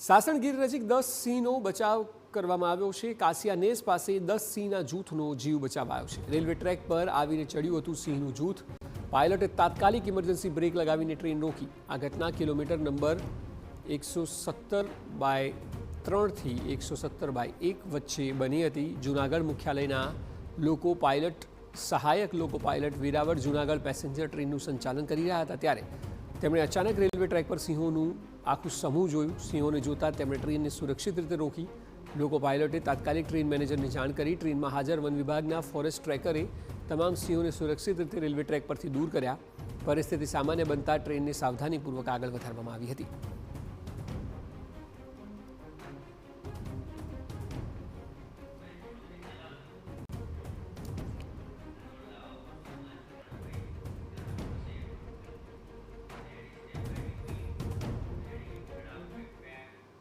સાસણગીર નજીક 10 સિંહનો બચાવ કરવામાં આવ્યો છે। કાસિયાનેસ પાસે 10 સિંહના જૂથનો જીવ બચાવાયો છે। રેલવે ટ્રેક પર આવીને ચડ્યું હતું સિંહનું જૂથ। પાયલટે તાત્કાલિક ઇમરજન્સી બ્રેક લગાવીને ટ્રેન રોકી। આ ઘટના કિલોમીટર નંબર 170/3 થી 170/1 વચ્ચે બની હતી। જૂનાગઢ મુખ્યાલયના લોકો પાયલટ સહાયક loco pilot Veraval Junagadh passenger ટ્રેનનું સંચાલન કરી રહ્યા હતા ત્યારે તેમણે અચાનક રેલવે ટ્રેક પર સિંહોનું આખું સમૂહ જોયું। સિંહોને જોતા તેમણે ટ્રેનને સુરક્ષિત રીતે રોકી। લોકો પાયલટે તાત્કાલિક ટ્રેન મેનેજરને જાણ કરી। ટ્રેનમાં હાજર વન વિભાગના ફોરેસ્ટ ટ્રેકરે તમામ સિંહોને સુરક્ષિત રીતે રેલવે ટ્રેક પરથી દૂર કર્યા। પરિસ્થિતિ સામાન્ય બનતા ટ્રેનને સાવધાનીપૂર્વક આગળ વધારવામાં આવી હતી।